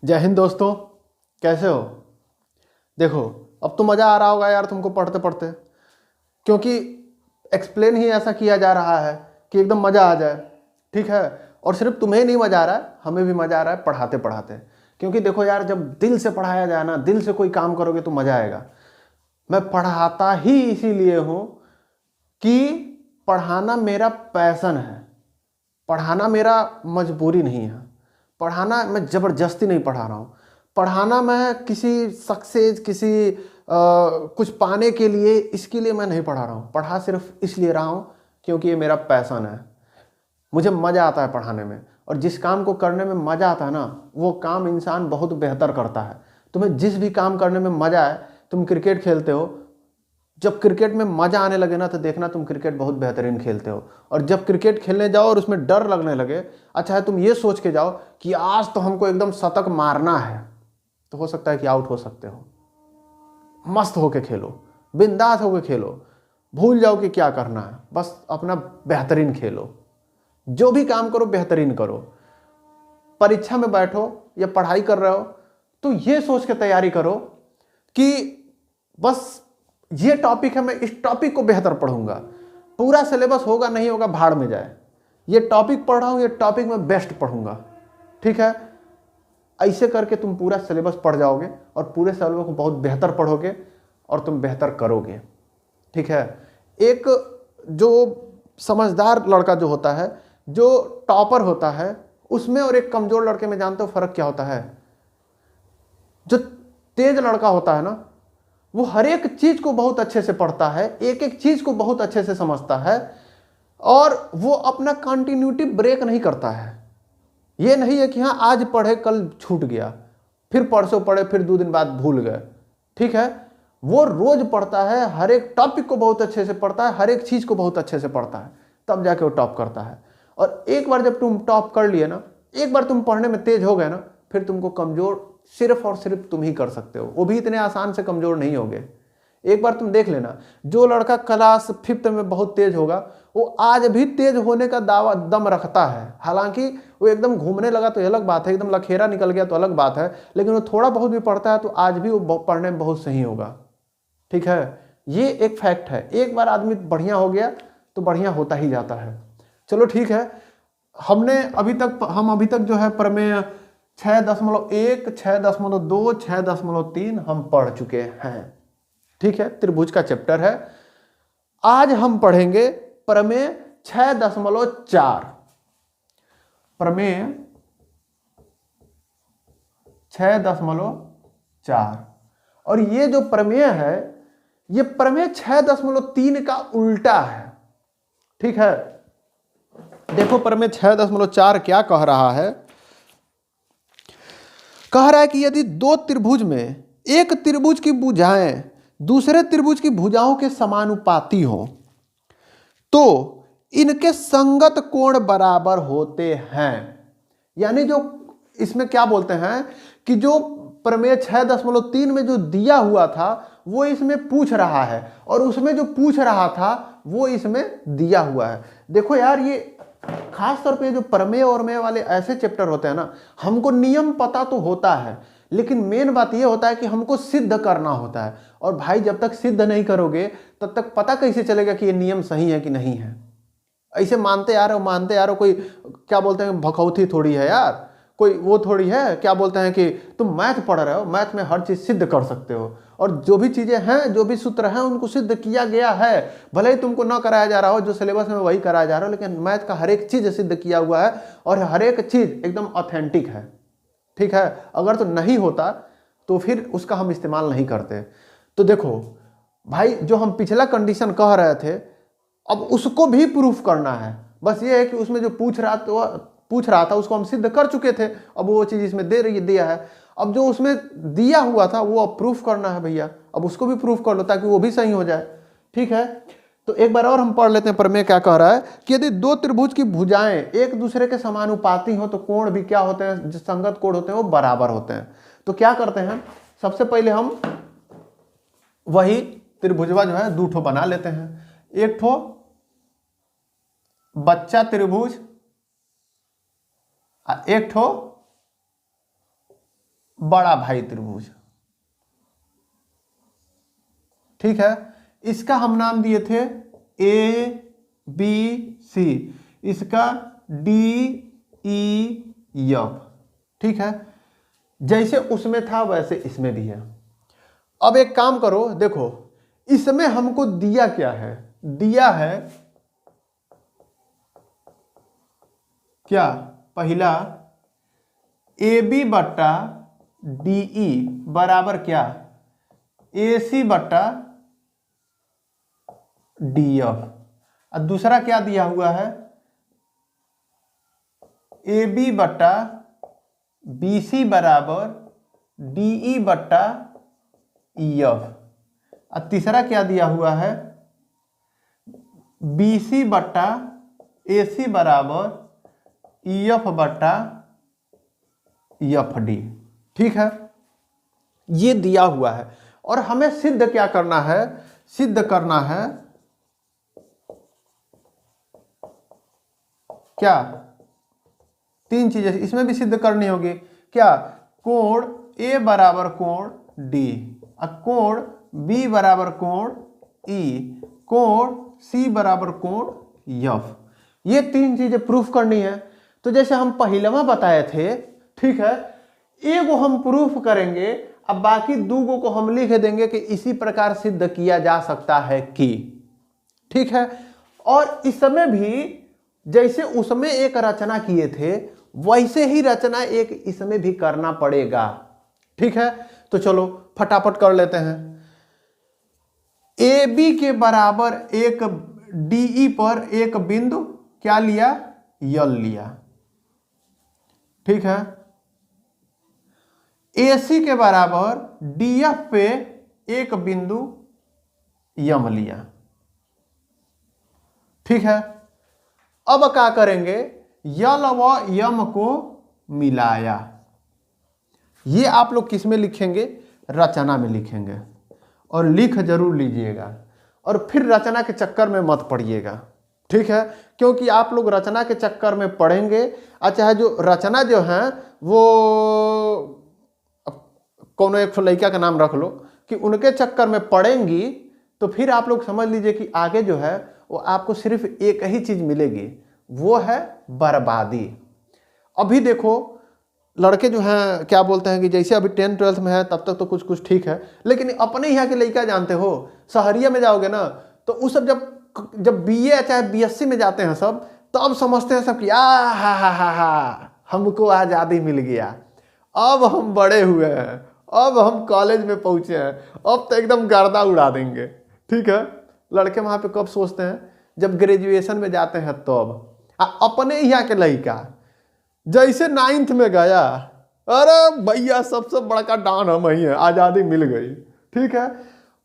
जय हिंद दोस्तों, कैसे हो। देखो, अब तो मज़ा आ रहा होगा यार तुमको पढ़ते पढ़ते, क्योंकि एक्सप्लेन ही ऐसा किया जा रहा है कि एकदम मज़ा आ जाए। ठीक है। और सिर्फ तुम्हें नहीं मज़ा आ रहा है, हमें भी मज़ा आ रहा है पढ़ाते पढ़ाते। क्योंकि देखो यार, जब दिल से पढ़ाया जाए ना, दिल से कोई काम करोगे तो मज़ा आएगा। मैं पढ़ाता ही इसीलिए हूँ कि पढ़ाना मेरा पैशन है। पढ़ाना मेरा मजबूरी नहीं है। पढ़ाना मैं ज़बरदस्ती नहीं पढ़ा रहा हूँ। पढ़ाना मैं किसी सक्सेस, कुछ पाने के लिए, इसके लिए मैं नहीं पढ़ा रहा हूँ। पढ़ा सिर्फ इसलिए रहा हूँ क्योंकि ये मेरा पैशन है। मुझे मज़ा आता है पढ़ाने में, और जिस काम को करने में मज़ा आता है ना, वो काम इंसान बहुत बेहतर करता है। तुम्हें जिस भी काम करने में मज़ा आए, तुम क्रिकेट खेलते हो, जब क्रिकेट में मजा आने लगे ना तो देखना तुम क्रिकेट बहुत बेहतरीन खेलते हो। और जब क्रिकेट खेलने जाओ और उसमें डर लगने लगे, अच्छा है तुम ये सोच के जाओ कि आज तो हमको एकदम शतक मारना है, तो हो सकता है कि आउट हो सकते हो। मस्त होके खेलो, बिंदास होके खेलो, भूल जाओ कि क्या करना है, बस अपना बेहतरीन खेलो। जो भी काम करो बेहतरीन करो। परीक्षा में बैठो या पढ़ाई कर रहे हो तो ये सोच के तैयारी करो कि बस ये टॉपिक है, मैं इस टॉपिक को बेहतर पढ़ूंगा। पूरा सिलेबस होगा नहीं होगा भाड़ में जाए, ये टॉपिक पढ़ रहा हूं, ये टॉपिक में बेस्ट पढ़ूंगा। ठीक है। ऐसे करके तुम पूरा सिलेबस पढ़ जाओगे और पूरे सिलेबस को बहुत बेहतर पढ़ोगे और तुम बेहतर करोगे। ठीक है। एक जो समझदार लड़का जो होता है, जो टॉपर होता है, उसमें और एक कमजोर लड़के में जानते हो फर्क क्या होता है। जो तेज लड़का होता है ना, वो हर एक चीज को बहुत अच्छे से पढ़ता है, एक एक चीज को बहुत अच्छे से समझता है, और वो अपना कंटिन्यूटी ब्रेक नहीं करता है। ये नहीं है कि हाँ आज पढ़े कल छूट गया, फिर परसों पढ़े फिर 2 दिन बाद भूल गए। ठीक है। वो रोज पढ़ता है, हर एक टॉपिक को बहुत अच्छे से पढ़ता है, हर एक चीज को बहुत अच्छे से पढ़ता है, तब जाके वो टॉप करता है। और एक बार जब तुम टॉप कर लिए ना, एक बार तुम पढ़ने में तेज हो गए ना, फिर तुमको कमजोर सिर्फ और सिर्फ तुम ही कर सकते हो। वो भी इतने आसान से कमजोर नहीं होगे। एक बार तुम देख लेना, जो लड़का क्लास 5th में बहुत तेज होगा, वो आज भी तेज होने का दावा दम रखता है। हालांकि वो एकदम घूमने लगा तो अलग बात है, एकदम लखेरा निकल गया तो अलग बात है, लेकिन वो थोड़ा बहुत भी पढ़ता है तो आज भी वो पढ़ने में बहुत सही होगा। ठीक है। ये एक फैक्ट है। एक बार आदमी बढ़िया हो गया तो बढ़िया होता ही जाता है। चलो ठीक है। हम अभी तक जो है प्रमेय 6.1, 6.2, 6.3 हम पढ़ चुके हैं। ठीक है। त्रिभुज का चैप्टर है। आज हम पढ़ेंगे प्रमेय 6.4। प्रमेय 6.4। और ये जो प्रमेय है, ये प्रमेय 6.3 का उल्टा है। ठीक है। देखो प्रमेय 6.4 क्या कह रहा है। कह रहा है कि यदि दो त्रिभुज में एक त्रिभुज की भुजाएं दूसरे त्रिभुज की भुजाओं के समानुपाती हो तो इनके संगत कोण बराबर होते हैं। यानी जो इसमें क्या बोलते हैं कि जो प्रमेय 6.3 में जो दिया हुआ था वो इसमें पूछ रहा है, और उसमें जो पूछ रहा था वो इसमें दिया हुआ है। देखो यार, ये खास तौर पे जो प्रमेय और मेय वाले ऐसे चैप्टर होते हैं ना, हमको नियम पता तो होता है, लेकिन मेन बात ये होता है कि हमको सिद्ध करना होता है। और भाई जब तक सिद्ध नहीं करोगे तब तक पता कैसे चलेगा कि ये नियम सही है कि नहीं है। ऐसे मानते आ रहे हो, कोई क्या बोलते हैं भखौती थोड़ी है यार, कोई वो थोड़ी है क्या बोलते हैं कि तुम मैथ पढ़ रहे हो, मैथ में हर चीज सिद्ध कर सकते हो, और जो भी चीजें हैं, जो भी सूत्र हैं, उनको सिद्ध किया गया है। भले ही तुमको ना कराया जा रहा हो, जो सिलेबस में वही कराया जा रहा हो, लेकिन मैथ का हर एक चीज सिद्ध किया हुआ है और हर एक चीज एकदम ऑथेंटिक है। ठीक है। अगर तो नहीं होता तो फिर उसका हम इस्तेमाल नहीं करते। तो देखो भाई, जो हम पिछला कंडीशन कह रहे थे, अब उसको भी प्रूफ करना है। बस ये है कि उसमें जो पूछ रहा था उसको हम सिद्ध कर चुके थे, अब वो चीज इसमें दिया है। अब जो उसमें दिया हुआ था वो अब प्रूफ करना है भैया, अब उसको भी प्रूफ कर लो ताकि वो भी सही हो जाए। ठीक है। तो एक बार और हम पढ़ लेते हैं प्रमेय क्या कह रहा है कि यदि दो त्रिभुज की भुजाएं एक दूसरे के समानुपाती हो तो कोण भी क्या होते हैं, जो संगत कोण होते हैं वो बराबर होते हैं। तो क्या करते हैं, सबसे पहले हम वही त्रिभुजवा जो है 2 ठो बना लेते हैं। एक ठो बच्चा त्रिभुज, एक ठो बड़ा भाई त्रिभुज। ठीक है, इसका हम नाम दिए थे ए बी सी, इसका डी ई एफ। ठीक है, जैसे उसमें था वैसे इसमें भी है। अब एक काम करो, देखो इसमें हमको दिया क्या है, दिया है क्या, पहला ए बी बट्टा डी ई बराबर क्या, ए सी बट्टा डी एफ। और दूसरा क्या दिया हुआ है, ए बी बट्टा बी सी बराबर डी ई बट्टा ई एफ। और तीसरा क्या दिया हुआ है, बी सी बट्टा ए सी बराबर ई एफ बट्टा एफ डी। ठीक है, ये दिया हुआ है और हमें सिद्ध क्या करना है, सिद्ध करना है क्या, तीन चीजें इसमें भी सिद्ध करनी होगी। क्या, कोण ए बराबर कोण डी, और कोण बी बराबर कोण ई, कोण सी बराबर कोण एफ। ये तीन चीजें प्रूफ करनी है। तो जैसे हम पहिलवा बताए थे, ठीक है, एगो हम प्रूफ करेंगे, अब बाकी दूगो को हम लिख देंगे कि इसी प्रकार सिद्ध किया जा सकता है कि। ठीक है, और इसमें भी जैसे उसमें एक रचना किए थे वैसे ही रचना एक इसमें भी करना पड़ेगा। ठीक है, तो चलो फटाफट कर लेते हैं। ए बी के बराबर एक डीई पर एक बिंदु क्या लिया, यल लिया। ठीक है, ए सी के बराबर डी एफ पे एक बिंदु यम लिया। ठीक है, अब क्या करेंगे, यल व यम को मिलाया। ये आप लोग किस में लिखेंगे, रचना में लिखेंगे, और लिख जरूर लीजिएगा, और फिर रचना के चक्कर में मत पड़िएगा। ठीक है, क्योंकि आप लोग रचना के चक्कर में पढ़ेंगे, अच्छा जो रचना जो है वो कौन एक लड़का का नाम रख लो कि उनके चक्कर में पढ़ेंगी, तो फिर आप लोग समझ लीजिए कि आगे जो है वो आपको सिर्फ एक ही चीज मिलेगी, वो है बर्बादी। अभी देखो लड़के जो हैं क्या बोलते हैं कि जैसे अभी 10th 12th में है तब तक तो कुछ कुछ ठीक है, लेकिन अपने यहाँ के लड़का जानते हो, शहरिया में जाओगे ना तो उस सब जब बीए चाहे बीएससी में जाते हैं सब, तब समझते हैं सब कि हा हमको आज़ादी मिल गया, अब हम बड़े हुए हैं, अब हम कॉलेज में पहुँचे हैं, अब तो एकदम गर्दा उड़ा देंगे। ठीक है, लड़के वहाँ पे कब सोचते हैं, जब ग्रेजुएशन में जाते हैं तब। अपने यहाँ के लड़का जैसे 9th में गया, अरे भैया सबसे बड़का डान हम ही है, आज़ादी मिल गई। ठीक है,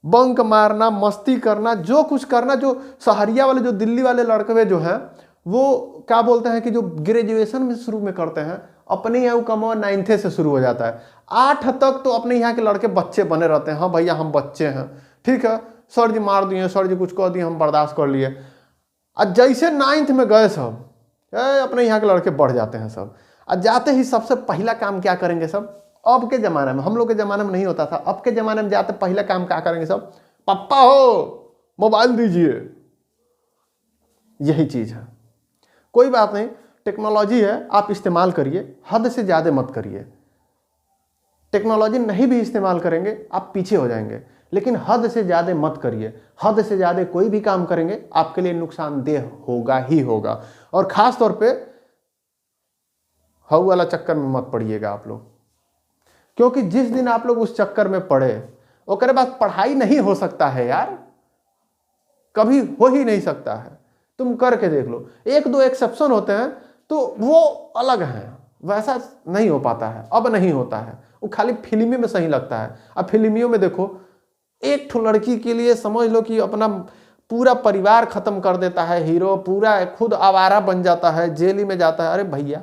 बंक मारना, मस्ती करना, जो कुछ करना, जो शहरिया वाले जो दिल्ली वाले लड़के जो हैं वो क्या बोलते हैं कि जो ग्रेजुएशन में शुरू में करते हैं, अपने यहाँ कमवा 9th से शुरू हो जाता है, 8 तक तो अपने यहाँ के लड़के बच्चे बने रहते हैं। हाँ भैया हम बच्चे हैं, ठीक है, सर जी मार दिए, सर जी कुछ कह दिए, हम बर्दाश्त कर लिए। और जैसे 9th में गए सब, अपने यहाँ के लड़के बढ़ जाते हैं सब। और जाते ही सबसे पहला काम क्या करेंगे सब, अब के ज़माने में, हम लोग के ज़माने में नहीं होता था, अब के ज़माने में जाते पहला काम क्या करेंगे सब, पापा हो मोबाइल दीजिए। यही चीज़ है, कोई बात नहीं, टेक्नोलॉजी है, आप इस्तेमाल करिए, हद से ज़्यादा मत करिए। टेक्नोलॉजी नहीं भी इस्तेमाल करेंगे आप पीछे हो जाएंगे, लेकिन हद से ज़्यादा मत करिए। हद से ज़्यादा कोई भी काम करेंगे आपके लिए नुकसानदेह होगा ही होगा। और ख़ास तौर पे हाउ वाला चक्कर में मत पड़िएगा आप लोग, क्योंकि जिस दिन आप लोग उस चक्कर में पड़े उसके बाद पढ़ाई नहीं हो सकता है यार, कभी हो ही नहीं सकता है। तुम करके देख लो, 1-2 एक्सेप्शन होते हैं तो वो अलग हैं, वैसा नहीं हो पाता है, अब नहीं होता है, वो खाली फिल्मी में सही लगता है। अब फिल्मियों में देखो, एक ठो लड़की के लिए समझ लो कि अपना पूरा परिवार खत्म कर देता है हीरो, पूरा खुद आवारा बन जाता है, जेल ही में जाता है। अरे भैया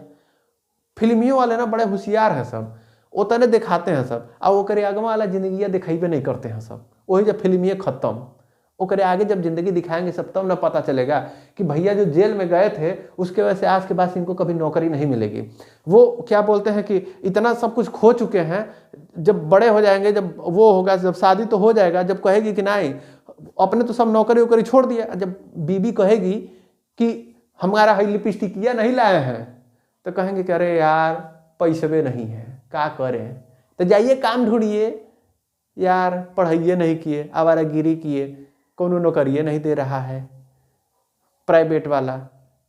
फिल्मियों वाले ना बड़े होशियार हैं सब, उतने दिखाते हैं सब, और वो करे अगवा वाला जिंदगी दिखेबे नहीं करते हैं सब, वही जब फिल्मिये खत्म, ओकरे आगे जब जिंदगी दिखाएंगे सब तब ना पता चलेगा कि भैया जो जेल में गए थे उसके वजह से आज के बाद इनको कभी नौकरी नहीं मिलेगी। वो क्या बोलते हैं कि इतना सब कुछ खो चुके हैं, जब बड़े हो जाएंगे, जब वो होगा, जब शादी तो हो जाएगा, जब कहेगी कि नहीं अपने तो सब नौकरी वोकरी छोड़ दिया, जब बीबी कहेगी कि हमारा है लिपस्टिकिया नहीं लाए हैं, तो कहेंगे कि अरे यार पैसे नहीं है, क्या करें, तो जाइए काम ढूंढिए यार, पढ़ाइए नहीं किए, आवारागिरी किए, कोनो नौकरिए नहीं दे रहा है प्राइवेट वाला,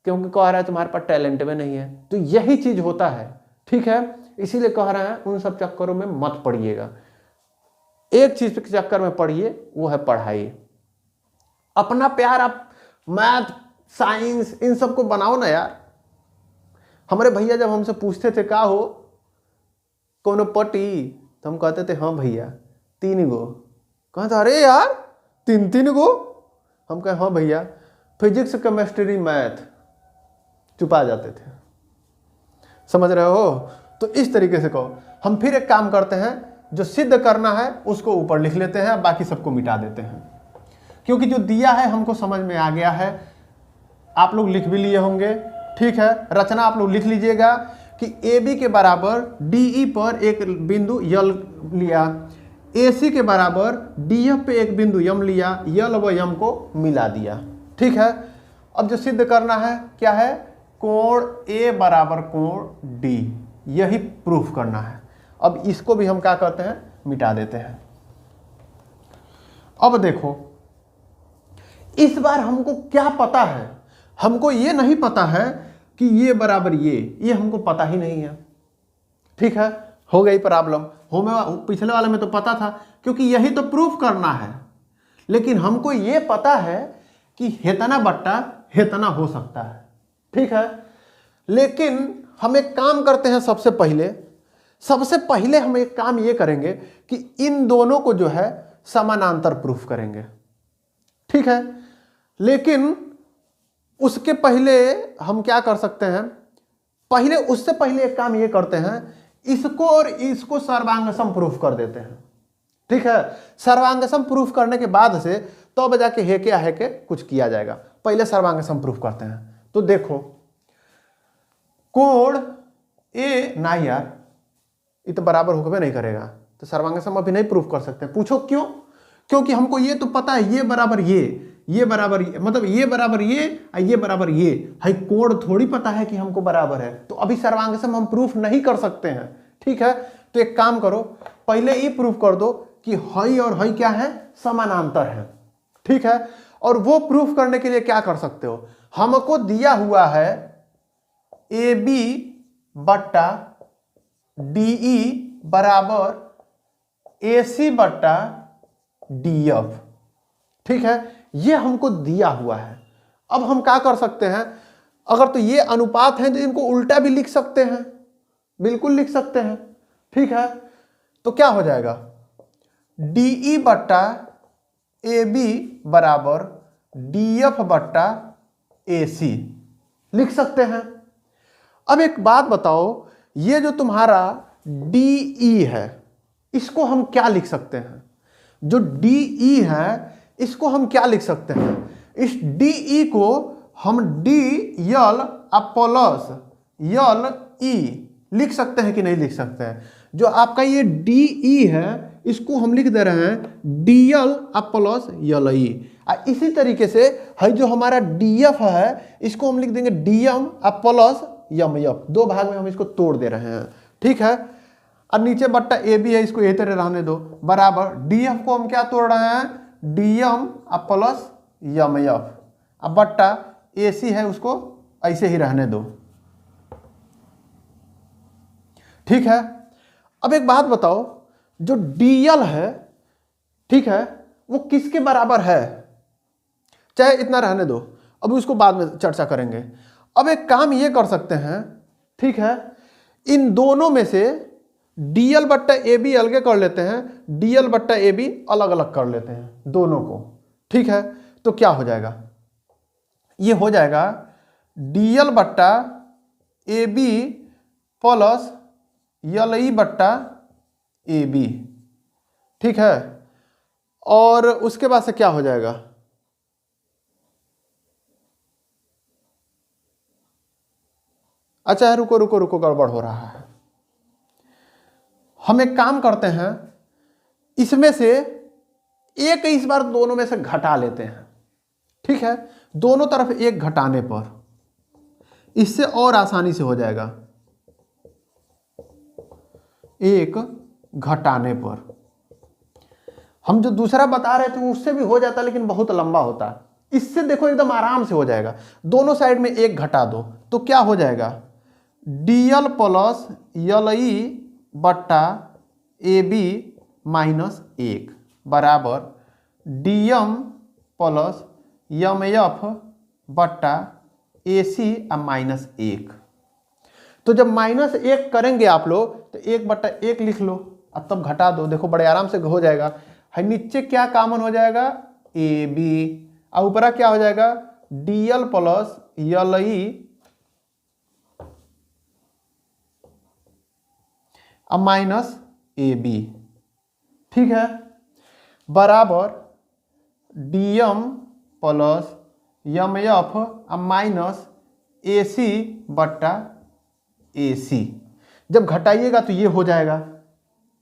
क्योंकि कह रहा है तुम्हारे पास टैलेंट में नहीं है। तो यही चीज होता है, ठीक है। इसीलिए कह रहे हैं उन सब चक्करों में मत पड़िएगा, एक चीज के चक्कर में पढ़िए, वो है पढ़ाई। अपना प्यार आप मैथ साइंस इन सब को बनाओ ना यार। हमारे भैया जब हमसे पूछते थे का हो कोनो पटी, तो हम कहते थे हाँ भैया 3 गो। कहते अरे यार 3 गो, हम कहे हाँ भैया, फिजिक्स केमिस्ट्री मैथ, चुपा जाते थे, समझ रहे हो। तो इस तरीके से कहो। हम फिर एक काम करते हैं, जो सिद्ध करना है उसको ऊपर लिख लेते हैं, बाकी सबको मिटा देते हैं, क्योंकि जो दिया है हमको समझ में आ गया है। आप लोग लिख भी लिए होंगे, ठीक है। रचना आप लोग लिख लीजिएगा कि AB के बराबर DE पर एक बिंदु यल लिया, AC के बराबर DF पे एक बिंदु यम लिया, यल व यम को मिला दिया, ठीक है। अब जो सिद्ध करना है क्या है, कोण A बराबर कोण D, यही प्रूफ करना है। अब इसको भी हम क्या करते हैं, मिटा देते हैं। अब देखो इस बार हमको क्या पता है, हमको ये नहीं पता है कि ये बराबर ये हमको पता ही नहीं है, ठीक है। हो गई प्रॉब्लम। पिछले वाले में तो पता था, क्योंकि यही तो प्रूफ करना है। लेकिन हमको ये पता है कि हेतना बट्टा हेतना हो सकता है, ठीक है। लेकिन हम एक काम करते हैं, सबसे पहले हम एक काम ये करेंगे कि इन दोनों को जो है समानांतर प्रूफ करेंगे, ठीक है। लेकिन उसके पहले हम क्या कर सकते हैं, उससे पहले एक काम ये करते हैं, इसको और इसको सर्वांगसम प्रूफ कर देते हैं, ठीक है। सर्वांगसम प्रूफ करने के बाद से तो जाके है क्या है कि कुछ किया जाएगा। पहले सर्वांगसम प्रूफ करते हैं। तो देखो कोण ए ना यार, ये तो बराबर होकर नहीं करेगा, तो सर्वांगसम अभी नहीं प्रूफ कर सकते। पूछो क्यों? क्योंकि हमको ये तो पता है ये बराबर ये बराबर ये, मतलब ये बराबर ये बराबर ये है, कोण थोड़ी पता है कि हमको बराबर है, तो अभी सर्वांगसम हम प्रूफ नहीं कर सकते हैं, ठीक है। तो एक काम करो, पहले ये प्रूफ कर दो कि हई और हई क्या है, समानांतर है, ठीक है। और वो प्रूफ करने के लिए क्या कर सकते हो, हमको दिया हुआ है AB बट्टा DE बराबर AC बट्टा DF, ठीक है। ये हमको दिया हुआ है। अब हम क्या कर सकते हैं, अगर तो ये अनुपात है तो इनको उल्टा भी लिख सकते हैं, बिल्कुल लिख सकते हैं, ठीक है। तो क्या हो जाएगा, DE बट्टा AB बराबर DF बट्टा AC लिख सकते हैं। अब एक बात बताओ, ये जो तुम्हारा DE है इसको हम क्या लिख सकते हैं, जो DE है इसको हम क्या लिख सकते हैं, इस DE को हम DL प्लस LE लिख सकते हैं कि नहीं लिख सकते हैं। जो आपका ये DE है इसको हम लिख दे रहे हैं DL प्लस LE। इसी तरीके से है जो हमारा DF है इसको हम लिख देंगे DM प्लस MF। 2 भाग में हम इसको तोड़ दे रहे हैं, ठीक है। और नीचे बट्टा AB है, इसको यही तरह रहने दो, बराबर DF को हम क्या तोड़ रहे हैं, DM प्लस MF। अब बट्टा AC है उसको ऐसे ही रहने दो, ठीक है। अब एक बात बताओ, जो DL है, ठीक है, वो किसके बराबर है, चाहे इतना रहने दो, अब उसको बाद में चर्चा करेंगे। अब एक काम ये कर सकते हैं, ठीक है, इन दोनों में से DL बट्टा AB अलग कर लेते हैं, DL बट्टा AB अलग अलग कर लेते हैं दोनों को, ठीक है। तो क्या हो जाएगा, ये हो जाएगा DL बट्टा AB प्लस LE बट्टा AB, ठीक है। और उसके बाद से क्या हो जाएगा, अच्छा है, रुको रुको रुको, गड़बड़ हो रहा है। हम एक काम करते हैं, इसमें से एक इस बार दोनों में से घटा लेते हैं, ठीक है। दोनों तरफ एक घटाने पर इससे और आसानी से हो जाएगा। एक घटाने पर हम जो दूसरा बता रहे थे उससे भी हो जाता, लेकिन बहुत लंबा होता है। इससे देखो एकदम आराम से हो जाएगा। दोनों साइड में एक घटा दो तो क्या हो जाएगा, dl प्लस यल बट्टा ए बी माइनस 1 बराबर dm प्लस यम एफ बट्टा ए सी माइनस 1। तो जब -1 करेंगे आप लोग तो 1/1 लिख लो और तब घटा दो, देखो बड़े आराम से हो जाएगा। है नीचे क्या कॉमन हो जाएगा, ए बी, और ऊपरा क्या हो जाएगा, dl plus L minus A B, ठीक है, बराबर dm plus M F minus A C बट्टा ए सी। जब घटाइएगा तो ये हो जाएगा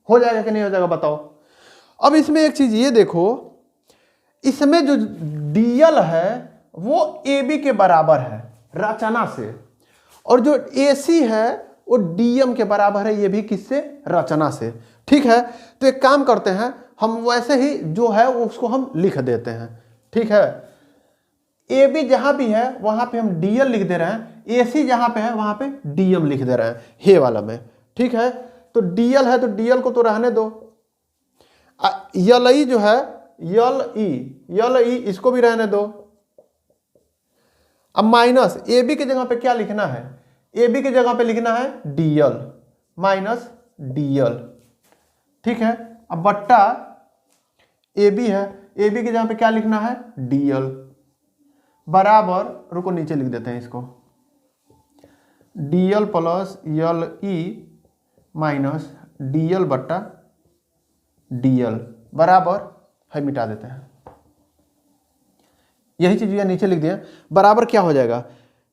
कि नहीं हो जाएगा बताओ। अब इसमें एक चीज ये देखो, इसमें जो dl है वो ए बी के बराबर है रचना से, और जो ए सी है वो dm के बराबर है, ये भी किससे, रचना से, ठीक है। तो एक काम करते हैं, हम वैसे ही जो है उसको हम लिख देते हैं, ठीक है। ए बी जहां भी है वहां पे हम dl लिख दे रहे हैं, ए सी जहां पे है वहां पे dm लिख दे रहे हैं, हे वाला में, ठीक है। तो dl है तो dl को तो रहने दो, यल जो है यल ई इसको भी रहने दो। अब माइनस ए बी की जगह पे क्या लिखना है, ए बी की जगह पे लिखना है dl माइनस dl, ठीक है। अब बट्टा ए बी है, ए बी की जगह पे क्या लिखना है, dl बराबर, रुको नीचे लिख देते हैं इसको, dl प्लस यल ई माइनस dl बट्टा dl बराबर, है मिटा देते हैं, यही चीज ये नीचे लिख दिया, बराबर क्या हो जाएगा,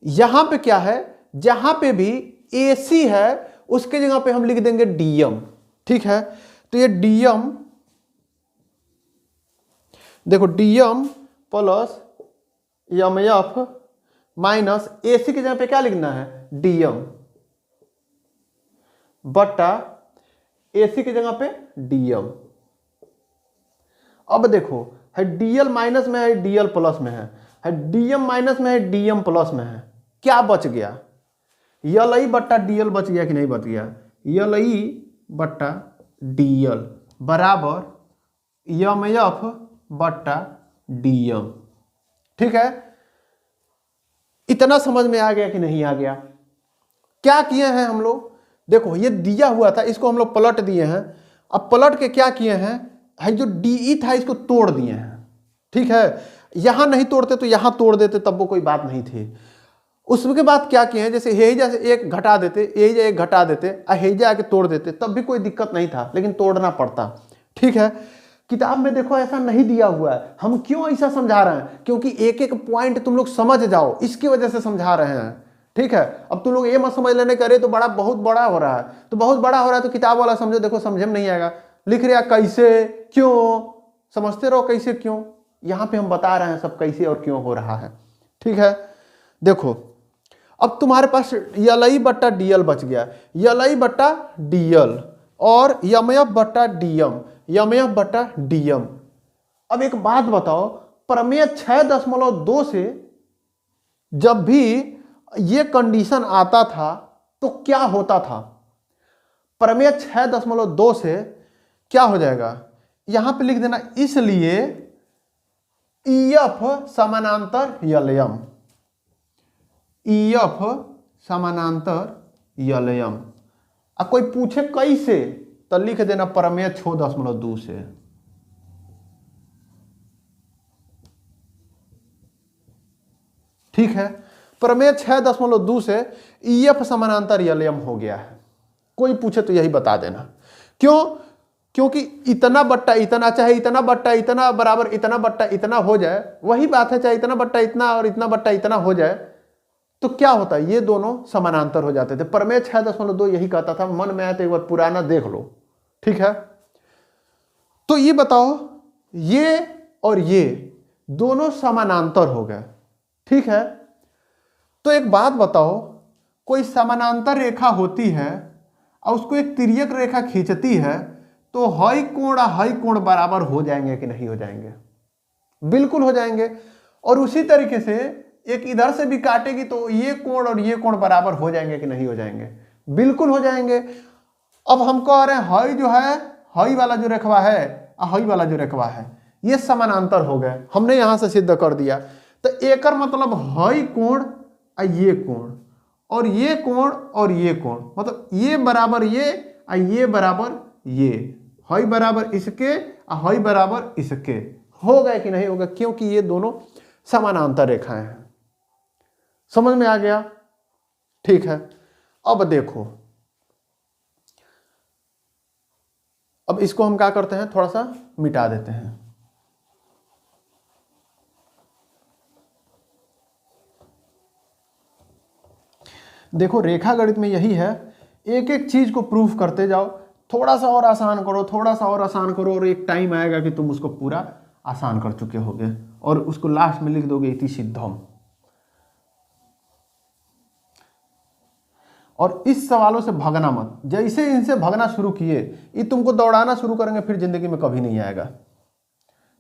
यहां पे क्या है, जहां पे भी AC है उसके जगह पे हम लिख देंगे dm, ठीक है। तो ये dm, देखो dm plus M F minus AC की जगह पे क्या लिखना है, dm बट्टा AC की जगह पे dm। अब देखो है dl माइनस में है, dl प्लस में है dm माइनस में है, dm प्लस में है, क्या बच गया, यल बट्टा dl बच गया कि नहीं बच गया, यल बट्टा dl बराबर यम एफ बट्टा dm, ठीक है। इतना समझ में आ गया कि नहीं आ गया। क्या किए हैं हम लोग, देखो ये दिया हुआ था, इसको हम लोग पलट दिए हैं। अब पलट के क्या किए हैं, है जो डी था इसको तोड़ दिए हैं, ठीक है। यहां नहीं तोड़ते तो यहां तोड़ देते, तब वो कोई बात नहीं थी। उसके बाद क्या किए हैं, जैसे हेजा से एक घटा देते, हेजा एक घटा देते, हेजा आके तोड़ देते, तब भी कोई दिक्कत नहीं था, लेकिन तोड़ना पड़ता, ठीक है। किताब में देखो ऐसा नहीं दिया हुआ है। हम क्यों ऐसा समझा रहे हैं, क्योंकि एक एक पॉइंट तुम लोग समझ जाओ, इसकी वजह से समझा रहे हैं, ठीक है। अब तुम लोग ये मत समझ लेने करे तो बहुत बड़ा हो रहा है, तो बहुत बड़ा हो रहा है तो किताब वाला समझो, देखो समझे में नहीं आएगा, लिख रहे कैसे क्यों, समझते रहो कैसे क्यों। यहां पे हम बता रहे हैं सब कैसे और क्यों हो रहा है, ठीक है। देखो अब तुम्हारे पास यल बट्टा dl बच गया, यल बट्टा dl और यम एफ बट्टा dm, यम एफ बट्टा dm। अब एक बात बताओ, प्रमेय 6.2 से जब भी ये कंडीशन आता था तो क्या होता था, प्रमेय 6.2 से क्या हो जाएगा, यहां पे लिख देना, इसलिए EF समानांतर यलयम, EF समानांतर यलयम। अब कोई पूछे कैसे तो लिख देना प्रमेय 6.2 से, ठीक है। प्रमेय 6.2 से EF समानांतर यलयम हो गया है। कोई पूछे तो यही बता देना, क्यों, क्योंकि इतना बट्टा इतना, चाहे इतना बट्टा इतना बराबर इतना बट्टा इतना हो जाए, वही बात है, चाहे इतना बट्टा इतना और इतना बट्टा इतना हो जाए, तो क्या होता है, ये दोनों समानांतर हो जाते थे। प्रमेय 6.2 यही कहता था, मन में आया तो एक बार पुराना देख लो, ठीक है। तो ये बताओ, ये और ये दोनों समानांतर हो गए, ठीक है। तो एक बात बताओ, कोई समानांतर रेखा होती है और उसको एक तिर्यक रेखा खींचती है, तो हई कोण बराबर हो जाएंगे कि नहीं हो जाएंगे? बिल्कुल हो जाएंगे। और उसी तरीके से एक इधर से भी काटेगी तो ये कोण और ये कोण बराबर हो जाएंगे कि नहीं हो जाएंगे? बिल्कुल हो जाएंगे। अब हम कह रहे हैं हई जो है, हई वाला जो रेखवा है और हई वाला जो रेखवा है, ये समानांतर हो गए, हमने यहां से सिद्ध कर दिया। तो एकर मतलब हई कोण और ये कोण और ये कोण और ये कोण, मतलब ये बराबर ये और ये बराबर ये, हई बराबर इसके और हई बराबर इसके, हो गए कि नहीं होगा? क्योंकि ये दोनों समानांतर रेखाएं हैं। समझ में आ गया? ठीक है। अब देखो, अब इसको हम क्या करते हैं, थोड़ा सा मिटा देते हैं। देखो रेखा गणित में यही है, एक एक चीज को प्रूफ करते जाओ, थोड़ा सा और आसान करो, थोड़ा सा और आसान करो, और एक टाइम आएगा कि तुम उसको पूरा आसान कर चुके होगे और उसको लास्ट में लिख दोगे इति सिद्धम। और इस सवालों से भागना मत, जैसे इनसे भागना शुरू किए ये तुमको दौड़ाना शुरू करेंगे, फिर जिंदगी में कभी नहीं आएगा,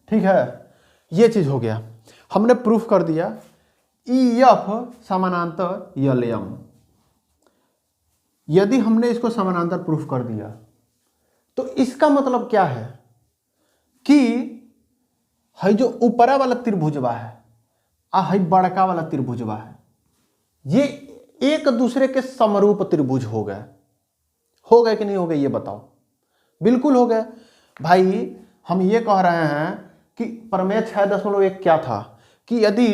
ठीक है। ये चीज हो गया, हमने प्रूफ कर दिया EF समानांतर LM। यदि हमने इसको समानांतर प्रूफ कर दिया तो इसका मतलब क्या है कि है जो ऊपरा वाला त्रिभुजवा है आ है बड़का वाला त्रिभुजवा है, ये एक दूसरे के समरूप त्रिभुज हो गए कि नहीं हो गए? ये बताओ। बिल्कुल हो गए भाई। हम ये कह रहे हैं कि प्रमेय 6.1 क्या था कि यदि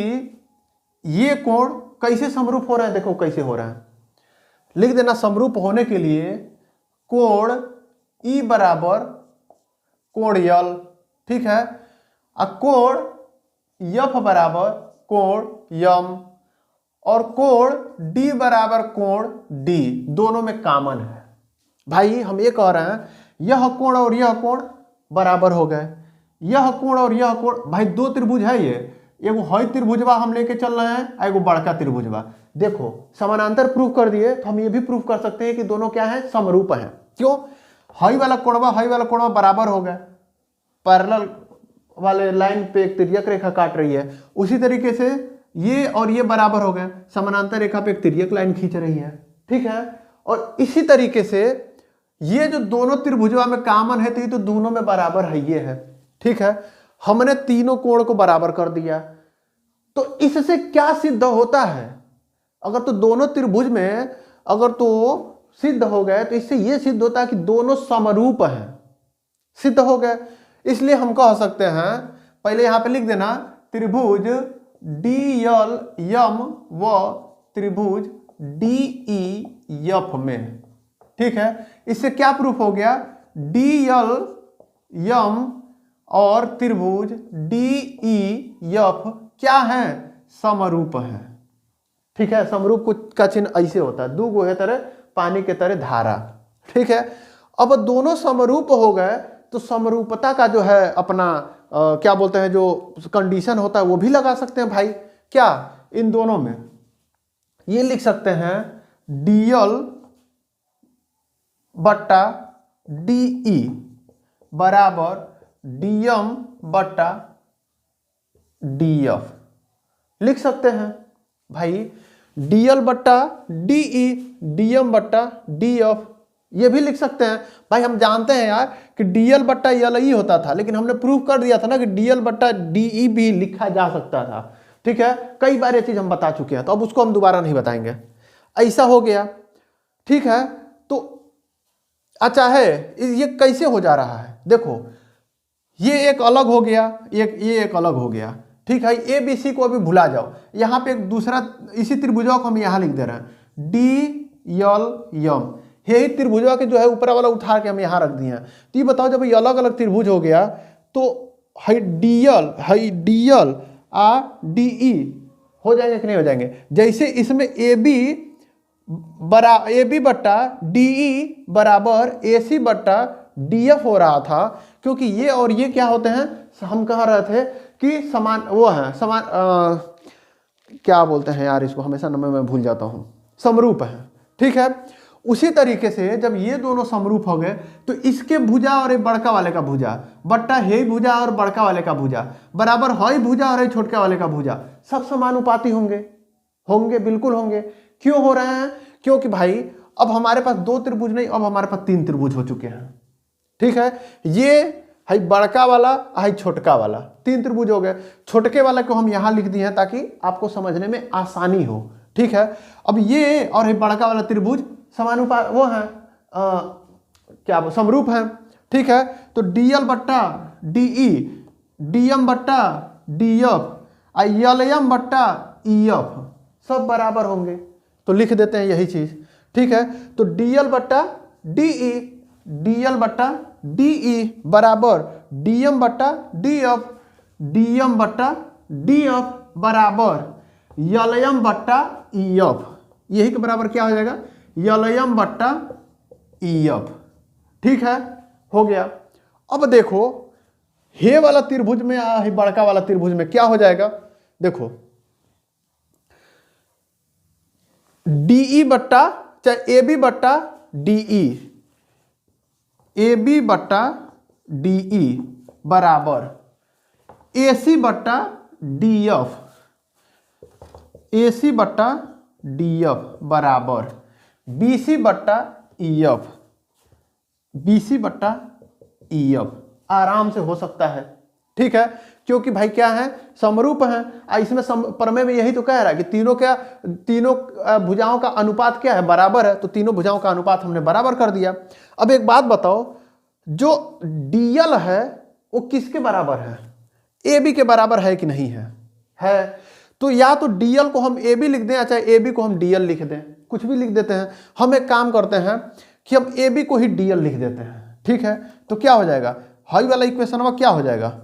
ये कोण कैसे समरूप हो रहा है, देखो कैसे हो रहा है, लिख देना समरूप होने के लिए कोण E बराबर कोण L, ठीक है, और कोण F बराबर कोण M, और कोण D बराबर कोण D, दोनों में कॉमन है। भाई हम ये कह रहे हैं यह कोण और यह कोण बराबर हो गए, यह कोण और यह कोण, भाई दो त्रिभुज है ये, एगो हई त्रिभुजवा हम लेके चल रहे हैं, एगो बड़का त्रिभुजवा। देखो समानांतर प्रूफ कर दिए तो हम ये भी प्रूफ कर सकते हैं कि दोनों क्या है, समरूप हैं। क्यों? हई वाला कोणवा बराबर हो गए, पैरेलल वाले लाइन पे एक तिर्यक रेखा काट रही है, उसी तरीके से ये और ये बराबर हो गए, समानांतर रेखा पे एक तिर्यक लाइन खींच रही है, ठीक है। और इसी तरीके से ये जो दोनों त्रिभुजवा में कॉमन है तो ये तो दोनों में बराबर है, ये है, ठीक है। हमने तीनों कोण को बराबर कर दिया, तो इससे क्या सिद्ध होता है? अगर तो दोनों त्रिभुज में अगर तो सिद्ध हो गए तो इससे यह सिद्ध होता है कि दोनों समरूप हैं, सिद्ध हो गए। इसलिए हम कह सकते हैं, पहले यहां पे लिख देना त्रिभुज DLM व त्रिभुज DEF में, ठीक है। इससे क्या प्रूफ हो गया? DLM और त्रिभुज DEF क्या है? समरूप है, ठीक है। समरूप का चिन्ह ऐसे होता है, दो गोहे तरह पानी के तरह धारा, ठीक है। अब दोनों समरूप हो गए तो समरूपता का जो है अपना क्या बोलते हैं, जो कंडीशन होता है वो भी लगा सकते हैं भाई। क्या? इन दोनों में ये लिख सकते हैं DL बट्टा DE बराबर DM बट्टा DF लिख सकते हैं भाई। DL बट्टा DE, DM बट्टा DF ये भी लिख सकते हैं भाई। हम जानते हैं यार कि DL बट्टा LE होता था, लेकिन हमने प्रूफ कर दिया था ना कि DL बट्टा DE भी लिखा जा सकता था, ठीक है। कई बार ये चीज हम बता चुके हैं, तो अब उसको हम दोबारा नहीं बताएंगे। ऐसा हो गया, ठीक है। तो अच्छा है, ये कैसे हो जा रहा है? देखो ये एक अलग हो गया, ये एक अलग हो गया, ठीक है। ABC को अभी भुला जाओ, यहाँ पे एक दूसरा इसी त्रिभुजा को हम यहाँ लिख दे रहे हैं DLM, यही त्रिभुजा के जो है ऊपर वाला उठा के हम यहाँ रख दिए हैं। तो ये बताओ जब ये अलग अलग त्रिभुज हो गया तो है DL आ DE हो जाएंगे कि नहीं हो जाएंगे? जैसे इसमें ए बी बट्टा डी ई बराबर ए सी बट्टा डी एफ हो रहा था, क्योंकि ये और ये क्या होते हैं, हम कह रहे थे कि समान वो है, समान क्या बोलते हैं यार इसको, हमेशा नाम मैं भूल जाता हूँ, समरूप है। ठीक है, उसी तरीके से जब ये दोनों समरूप हो गए तो इसके भुजा और ये बड़का वाले का भुजा बट्टा हे भुजा और बड़का वाले का भुजा बराबर हई भुजा और छोटका वाले का भुजा, सब समानुपाती होंगे। होंगे, बिल्कुल होंगे। क्यों हो रहे हैं? क्योंकि भाई अब हमारे पास 2 त्रिभुज नहीं, अब हमारे पास 3 त्रिभुज हो चुके हैं। ठीक है, ये है बड़का वाला, है छोटका वाला, 3 त्रिभुज हो गए। छोटके वाला को हम यहां लिख दिए हैं ताकि आपको समझने में आसानी हो। ठीक है, अब ये और है बड़का वाला त्रिभुज समानुपात वो है, क्या समरूप है। ठीक है, तो डीएल बट्टा डीई, डीएम बट्टा डीएफ, एलएम बट्टा ईएफ सब बराबर होंगे। तो लिख देते हैं यही चीज। ठीक है, तो डीएल बट्टा डीई, डीएल बट्टा डीई बराबर डीएम बट्टा डीएफ, डीएम बट्टा डीएफ बराबर एलएम बट्टा ईएफ। यही के बराबर क्या हो जाएगा? एलएम बट्टा ईएफ। ठीक है, हो गया। अब देखो हे वाला त्रिभुज में हे बड़का वाला त्रिभुज में क्या हो जाएगा? देखो डीई बट्टा चाहे ए बी बट्टा डीई, ए बी बट्टा डीई बराबर ए सी बट्टा डीएफ, ए सी बट्टा डीएफ बराबर बी सी बट्टा ईएफ, बी सी बट्टा ईएफ। आराम से हो सकता है। ठीक है, क्योंकि भाई क्या है, समरूप है। इसमें प्रमेय में यही तो कह रहा है कि तीनों भुजाओं का अनुपात क्या है? बराबर है। तो तीनों भुजाओं का अनुपात हमने बराबर कर दिया। अब एक बात बताओ, जो डीएल है वो किसके बराबर है? ए बी के बराबर है कि नहीं है? है। तो या तो डीएल को हम ए बी लिख दें, चाहे ए बी को हम डीएल लिख दें, कुछ भी लिख देते हैं। हम एक काम करते हैं कि हम ए बी को ही डीएल लिख देते हैं। ठीक है, तो क्या हो जाएगा? हाई वाला इक्वेशन में क्या हो जाएगा?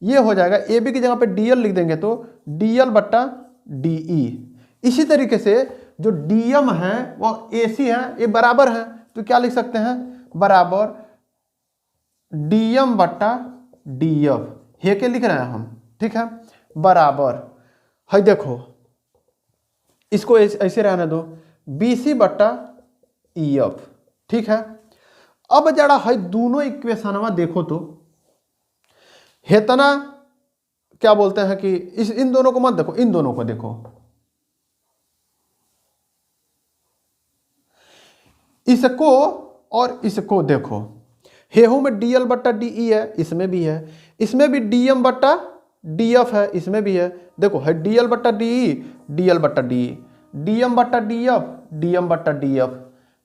ये हो जाएगा ए बी की जगह पे डीएल लिख देंगे तो डीएल बट्टा डीई। इसी तरीके से जो डीएम है वो एसी है, ये बराबर है, तो क्या लिख सकते हैं? बराबर डीएम बट्टा डीएफ। हे के लिख रहे हैं हम। ठीक है, बराबर है, देखो इसको ऐसे रहने दो, बीसी बट्टा ईएफ। ठीक है, अब जरा है दोनों इक्वेशन देखो तो हेतना क्या बोलते हैं कि इन दोनों को मत देखो, इन दोनों को देखो। इसको और इसको देखो। हेहू में डीएल बट्टा डीई है, इसमें भी है। इसमें भी डीएम बट्टा डीएफ है, इसमें भी है। देखो है डीएल बट्टा डीई, डीएल बट्टा डीई, डीएम बट्टा डीएफ, डीएम बट्टा डीएफ।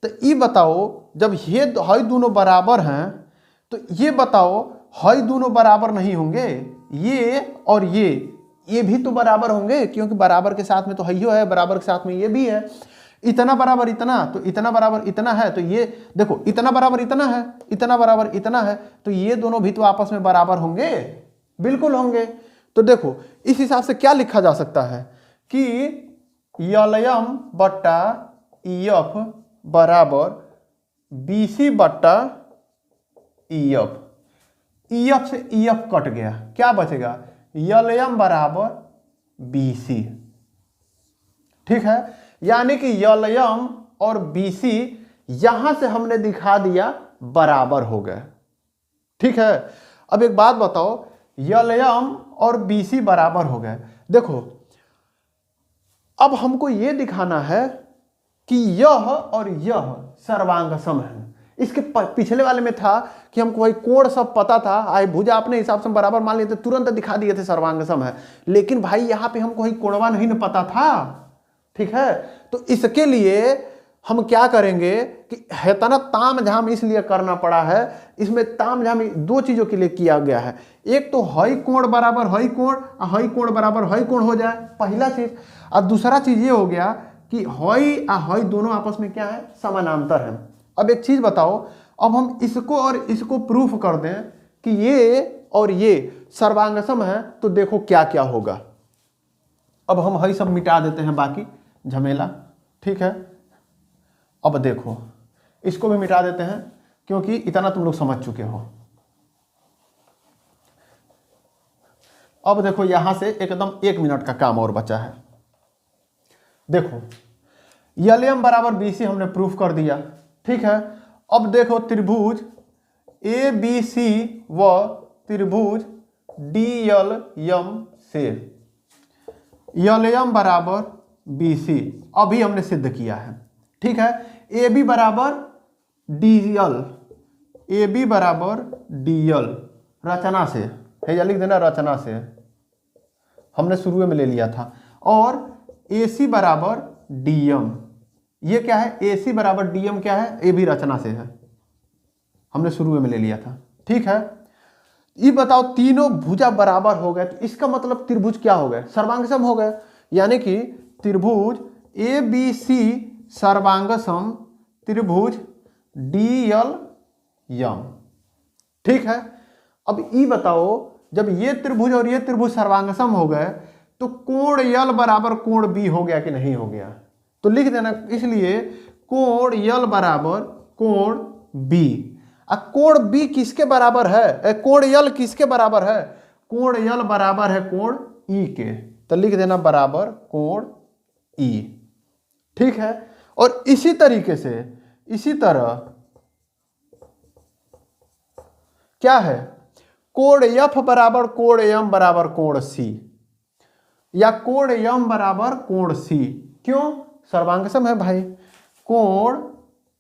तो ये बताओ, जब ये दोनों बराबर हैं तो ये बताओ हई दोनों बराबर नहीं होंगे? ये और ये भी तो बराबर होंगे, क्योंकि बराबर के साथ में तो हइयो है, बराबर के साथ में ये भी है। इतना बराबर इतना, तो इतना बराबर इतना है, तो ये देखो इतना बराबर इतना है, इतना बराबर इतना है, तो ये दोनों भी तो आपस में बराबर होंगे, बिल्कुल होंगे। तो देखो इस हिसाब से क्या लिखा जा सकता है कि एलएम बट्टा ईएफ बराबर बीसी बट्टा ईएफ। ईएफ से ईएफ कट गया, क्या बचेगा? एलएम बराबर बीसी। ठीक है, यानी कि एलएम और बीसी यहां से हमने दिखा दिया बराबर हो गए। ठीक है, अब एक बात बताओ, एलएम और बीसी बराबर हो गए। देखो अब हमको यह दिखाना है कि यह और यह सर्वांग सम है। इसके पिछले वाले में था कि हमको भाई कोण सब पता था, आए भुजा अपने हिसाब से बराबर मान लिए थे, तुरंत दिखा दिए थे सर्वांग सम है। लेकिन भाई यहाँ पे हमको कोणवा नहीं न पता था। ठीक है, तो इसके लिए हम क्या करेंगे कि हेतना ताम झाम इसलिए करना पड़ा है। इसमें ताम झाम 2 चीजों के लिए किया गया है। एक तो हई कोण बराबर हई कोण, हई कोण बराबर हई कोण हो जाए, पहला चीज। और दूसरा चीज ये हो गया कि हई आ हई दोनों आपस में क्या है? समानांतर है। अब एक चीज बताओ, अब हम इसको और इसको प्रूफ कर दें कि ये और ये सर्वांग सम है, तो देखो क्या क्या होगा। अब हम वही सब मिटा देते हैं बाकी झमेला, ठीक है। अब देखो इसको भी मिटा देते हैं क्योंकि इतना तुम लोग समझ चुके हो। अब देखो यहां से एकदम 1 मिनट का काम और बचा है। देखो एलएम बराबर बीसी हमने प्रूफ कर दिया, ठीक है। अब देखो त्रिभुज ए बी सी व त्रिभुज डी एल एम से एलएम बराबर बीसी अभी हमने सिद्ध किया है, ठीक है। ए बी बराबर डी एल, ए बी बराबर डी एल रचना से है, या लिख देना रचना से, हमने शुरू में ले लिया था। और ए सी बराबर डी एम, ये क्या है, ए सी बराबर डी एम क्या है, ए भी रचना से है, हमने शुरू में ले लिया था, ठीक है। ये बताओ तीनों भुजा बराबर हो गए तो इसका मतलब त्रिभुज क्या हो गए, सर्वांगसम हो गए। यानी कि त्रिभुज ए बी सी सर्वांगसम त्रिभुज डी एल एम, ठीक है। अब ये बताओ जब ये त्रिभुज और ये त्रिभुज सर्वांगसम हो गए तो कोण यल बराबर कोण बी हो गया कि नहीं हो गया, तो लिख देना। इसलिए कोण यल बराबर कोण बी। कोण बी किसके बराबर है, कोण यल किसके बराबर है, कोण यल बराबर है कोण ई के, तो लिख देना बराबर कोण ई, ठीक है। और इसी तरीके से इसी तरह क्या है, कोण एफ बराबर कोण एम बराबर कोण सी, या कोण एम बराबर कोण सी, क्यों, सर्वांगसम है भाई। कोण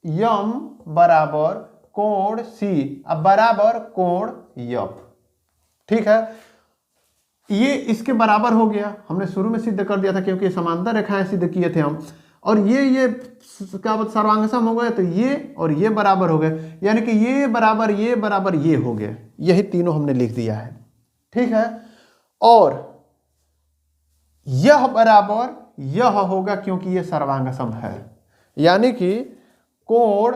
एम बराबर कोण सी अब बराबर कोण एफ, ठीक है। ये इसके बराबर हो गया, हमने शुरू में सिद्ध कर दिया था क्योंकि समांतर रेखाएं सिद्ध किए थे हम। और ये क्या सर्वांगसम हो गए तो ये और ये बराबर हो गए, यानी कि ये बराबर ये हो गए, यही तीनों हमने लिख दिया है, ठीक है। और यह बराबर यह होगा क्योंकि ये सर्वांगसम है, यानी कि कोण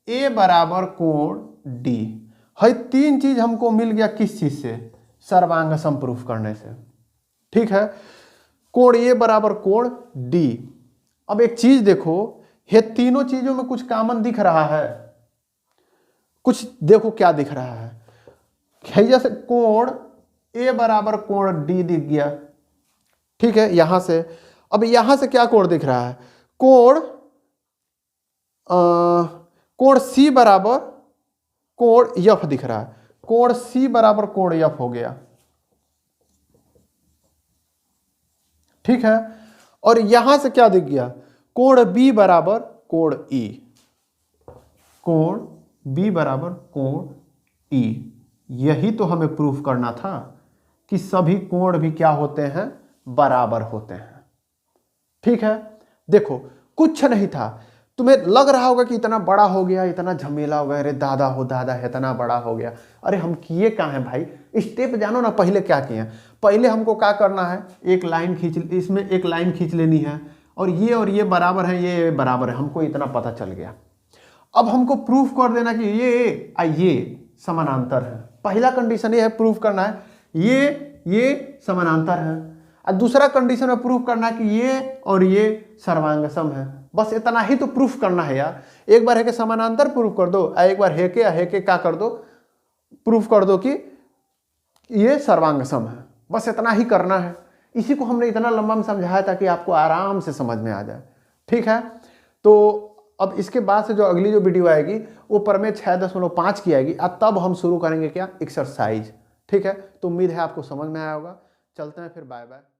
ए बराबर कोण डी है। 3 चीज हमको मिल गया किस चीज से, सर्वांगसम प्रूफ करने से, ठीक है। कोण ए बराबर कोण डी। अब एक चीज देखो, ये तीनों चीजों में कुछ कॉमन दिख रहा है, कुछ देखो क्या दिख रहा है, जैसे कोण ए बराबर कोण डी दिख गया, ठीक है, यहां से। अब यहां से क्या कोण दिख रहा है, कोण सी बराबर कोण एफ दिख रहा है, कोण सी बराबर कोण एफ हो गया, ठीक है। और यहां से क्या दिख गया, कोण बी बराबर कोण ई, कोण बी बराबर कोण ई। यही तो हमें प्रूफ करना था कि सभी कोण भी क्या होते हैं, बराबर होते हैं, ठीक है। देखो कुछ नहीं था, तुम्हें लग रहा होगा कि इतना बड़ा हो गया, इतना झमेला हो गया, अरे दादा हो दादा इतना बड़ा हो गया। अरे हम किए कहाँ हैं भाई, स्टेप जानो ना, पहले क्या किए। पहले हमको क्या करना है, एक लाइन खींच, इसमें एक लाइन खींच लेनी है, और ये बराबर है, ये बराबर है, हमको इतना पता चल गया। अब हमको प्रूफ कर देना कि ये समानांतर है। पहला कंडीशन ये है, प्रूफ करना है ये समानांतर है, और दूसरा कंडीशन में प्रूफ करना है कि ये और ये सर्वांगसम है। बस इतना ही तो प्रूफ करना है यार। एक बार है कि समानांतर प्रूफ कर दो, एक बार है के क्या कर दो, प्रूफ कर दो कि ये सर्वांगसम है। बस इतना ही करना है। इसी को हमने इतना लंबा में समझाया था कि आपको आराम से समझ में आ जाए, ठीक है। तो अब इसके बाद से जो अगली जो वीडियो आएगी वो प्रमेय 6.5 की आएगी, और तब हम शुरू करेंगे क्या, एक्सरसाइज, ठीक है। तो उम्मीद है आपको समझ में आया होगा। चलते हैं फिर, बाय बाय।